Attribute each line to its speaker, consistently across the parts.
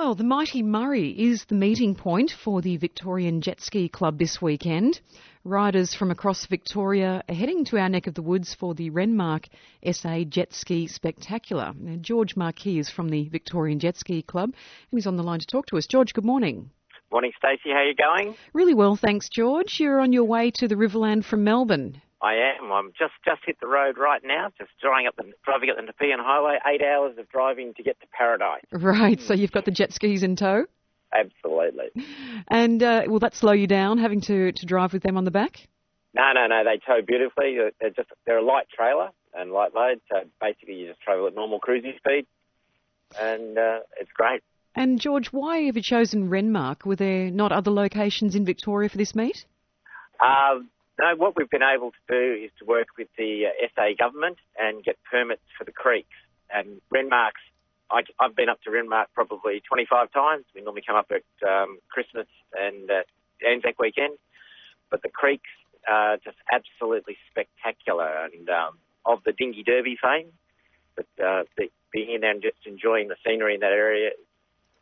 Speaker 1: Well, the mighty Murray is the meeting point for the Victorian Jet Ski Club this weekend. Riders from across Victoria are heading to our neck of the woods for the Renmark SA Jetski Spectacular. Now, George Marquis is from the Victorian Jet Ski Club and he's on the line to talk to us. George, good morning.
Speaker 2: Morning, Stacey. How are you going?
Speaker 1: Really well, thanks, George. You're on your way to the Riverland from Melbourne.
Speaker 2: I am. I'm just hit the road right now, just driving up the Nepean Highway, 8 hours of driving to get to Paradise.
Speaker 1: Right, so you've got the jet skis in tow?
Speaker 2: Absolutely.
Speaker 1: And will that slow you down, having to drive with them on the back?
Speaker 2: No, they tow beautifully. They're a light trailer and light load, so basically you just travel at normal cruising speed, and it's great. And
Speaker 1: George, why have you chosen Renmark? Were there not other locations in Victoria for this meet?
Speaker 2: No, what we've been able to do is to work with the SA government and get permits for the creeks. And Renmark's, I've been up to Renmark probably 25 times. We normally come up at Christmas and Anzac weekend. But the creeks are just absolutely spectacular, and of the Dinghy Derby fame. But being in there and just enjoying the scenery in that area is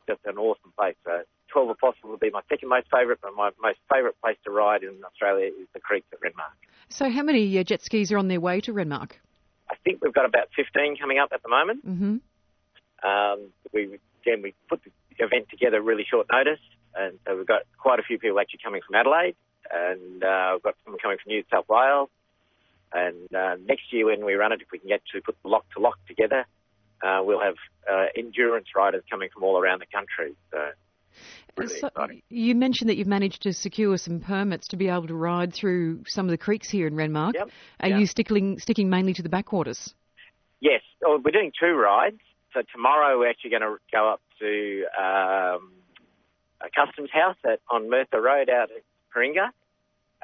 Speaker 2: just an awesome place. 12 Apostles would be my second most favourite, but my most favourite place to ride in Australia is the creeks at Renmark.
Speaker 1: So how many jet skis are on their way to Renmark?
Speaker 2: I think we've got about 15 coming up at the moment.
Speaker 1: Mm-hmm.
Speaker 2: We put the event together really short notice, and so we've got quite a few people actually coming from Adelaide, and we've got some coming from New South Wales. And next year when we run it, if we can actually put the lock-to-lock together, we'll have endurance riders coming from all around the country. So really exciting.
Speaker 1: You mentioned that you've managed to secure some permits to be able to ride through some of the creeks here in Renmark.
Speaker 2: Yep.
Speaker 1: Are you sticking mainly to the backwaters?
Speaker 2: Yes. We're doing two rides. So tomorrow we're actually going to go up to a customs house on Merthyr Road out at Paringa,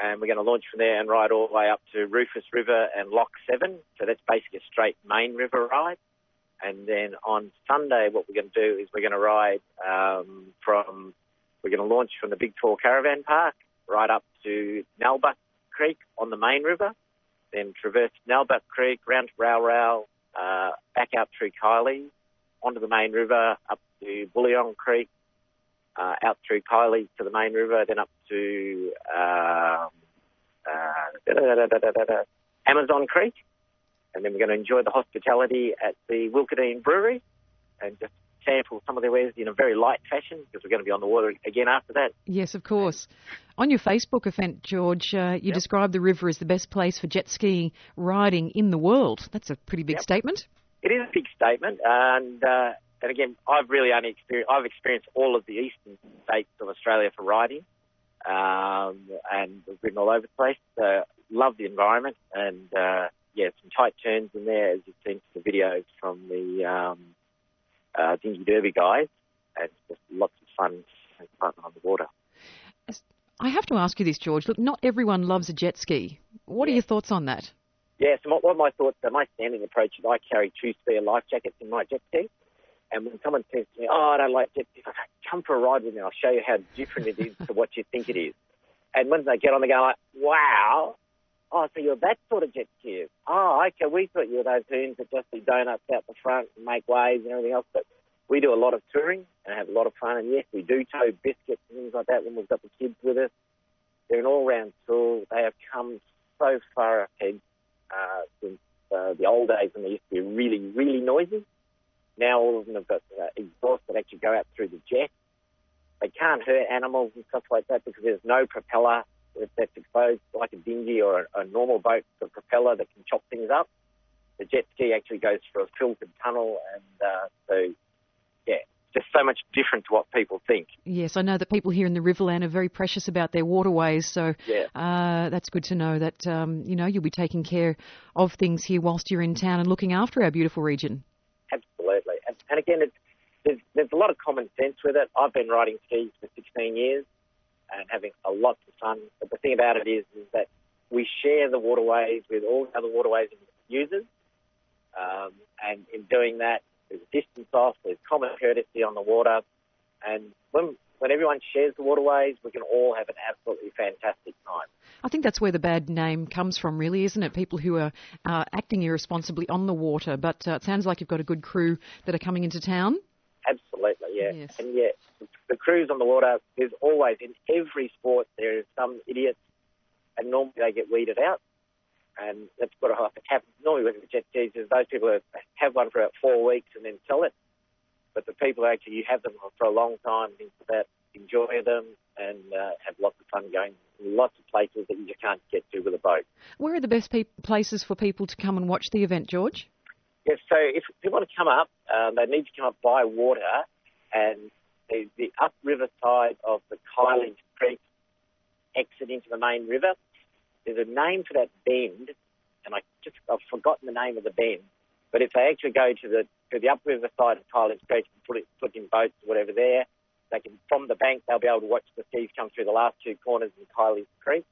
Speaker 2: and we're going to launch from there and ride all the way up to Rufus River and Loch 7. So that's basically a straight main river ride. And then on Sunday, what we're going to do is we're going to ride we're going to launch from the Big Tall Caravan Park right up to Nalbuck Creek on the main river, then traverse Nalbuck Creek, round to Row, back out through Kylie, onto the main river, up to Bullion Creek, out through Kylie to the main river, then up to Amazon Creek. And then we're going to enjoy the hospitality at the Wilkadine Brewery and just sample some of their wares in a very light fashion because we're going to be on the water again after that.
Speaker 1: Yes, of course. On your Facebook event, George, you described the river as the best place for jet ski riding in the world. That's a pretty big statement.
Speaker 2: It is a big statement. And again, I've experienced all of the eastern states of Australia for riding. And we've ridden all over the place. Love the environment and some tight turns in there, as you've seen from the videos from the Dinghy Derby guys, and just lots of fun on the water.
Speaker 1: I have to ask you this, George. Look, not everyone loves a jet ski. What are your thoughts on that?
Speaker 2: Yes, what my thoughts are, my standing approach is I carry 2 spare life jackets in my jet ski, and when someone says to me, I don't like jet skis, I go, come for a ride with me, I'll show you how different it is to what you think it is. And when they get on, they go like, wow. Oh, so you're that sort of jet skier. Oh, okay, we thought you were those hoons that just do donuts out the front and make waves and everything else. But we do a lot of touring and have a lot of fun. And yes, we do tow biscuits and things like that when we've got the kids with us. They're an all-round tool. They have come so far ahead since the old days when they used to be really, really noisy. Now all of them have got exhaust that actually go out through the jet. They can't hurt animals and stuff like that because there's no propeller that's exposed like a dinghy or a normal boat, the propeller that can chop things up. The jet ski actually goes through a filtered tunnel, and just so much different to what people think.
Speaker 1: Yes, I know that people here in the Riverland are very precious about their waterways, so that's good to know that you'll be taking care of things here whilst you're in town and looking after our beautiful region.
Speaker 2: Absolutely, and again, there's a lot of common sense with it. I've been riding skis for 16 years. And having a lot of fun. But the thing about it is that we share the waterways with all the other waterways users. And in doing that, there's distance off, there's common courtesy on the water. And when everyone shares the waterways, we can all have an absolutely fantastic time.
Speaker 1: I think that's where the bad name comes from, really, isn't it? People who are acting irresponsibly on the water. But it sounds like you've got a good crew that are coming into town.
Speaker 2: Absolutely, yeah.
Speaker 1: Yes.
Speaker 2: And yeah, the cruise on the water, there's always, in every sport, there is some idiots, and normally they get weeded out. And that's what happens normally with the jet skis is those people who have one for about 4 weeks and then sell it. But the people who actually, you have them for a long time, things like that, enjoy them and have lots of fun going lots of places that you just can't get to with a boat.
Speaker 1: Where are the best places for people to come and watch the event, George?
Speaker 2: Yes, so if people want to come up, they need to come up by water, and the upriver side of the Kyle Creeks exit into the main river. There's a name for that bend, and I've forgotten the name of the bend. But if they actually go to the upriver side of Kyle Creeks and put in boats or whatever there, they can, from the bank, they'll be able to watch the skis come through the last two corners in Kyle Creek.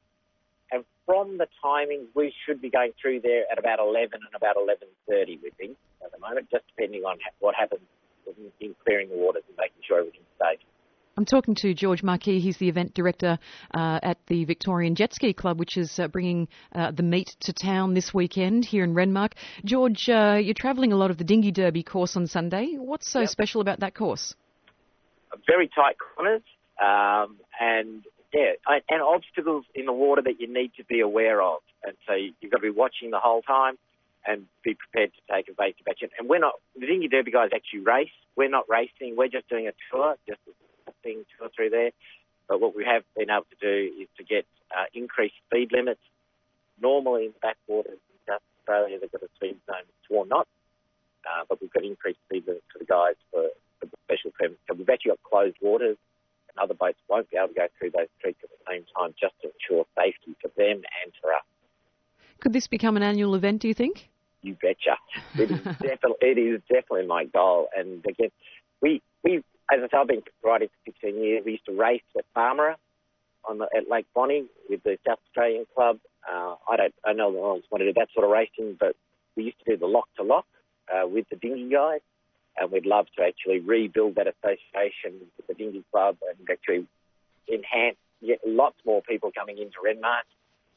Speaker 2: And from the timing, we should be going through there at about 11 and about 11:30, we think, at the moment, just depending on what happens in clearing the waters and making sure everything's safe.
Speaker 1: I'm talking to George Marquis. He's the event director at the Victorian Jetski Club, which is bringing the meet to town this weekend here in Renmark. George, you're travelling a lot of the Dinghy Derby course on Sunday. What's so special about that course?
Speaker 2: Very tight corners and obstacles in the water that you need to be aware of. And so you've got to be watching the whole time and be prepared to take evasive action. And the Dinghy Derby guys actually race. We're not racing. We're just doing a tour, just a thing tour through there. But what we have been able to do is to get increased speed limits. Normally in the backwaters in South Australia, they've got a speed zone of 4 knots. But we've got increased speed limits for the guys for the special permits. So we've actually got closed waters, and other boats won't be able to go through those creeks at the same time, just to ensure safety for them and for us. Could
Speaker 1: this become an annual event, do you think?
Speaker 2: You betcha. It is definitely my goal. And again, we as I said, I've been riding for 16 years. We used to race at Farmera at Lake Bonnie with the South Australian Club. I know the ones want to do that sort of racing, but we used to do the lock to lock with the dinghy guys. And we'd love to actually rebuild that association with the Dinghy Club and actually get lots more people coming into Renmark.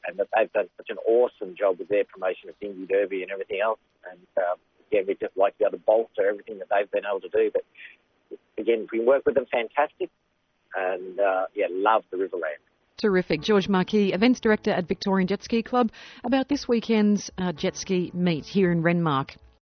Speaker 2: And that they've done such an awesome job with their promotion of Dinghy Derby and everything else. And we'd just like to be able to bolster everything that they've been able to do. But again, if we work with them, fantastic. And love the Riverland.
Speaker 1: Terrific. George Marquis, Events Director at Victorian Jetski Club, about this weekend's jet ski meet here in Renmark.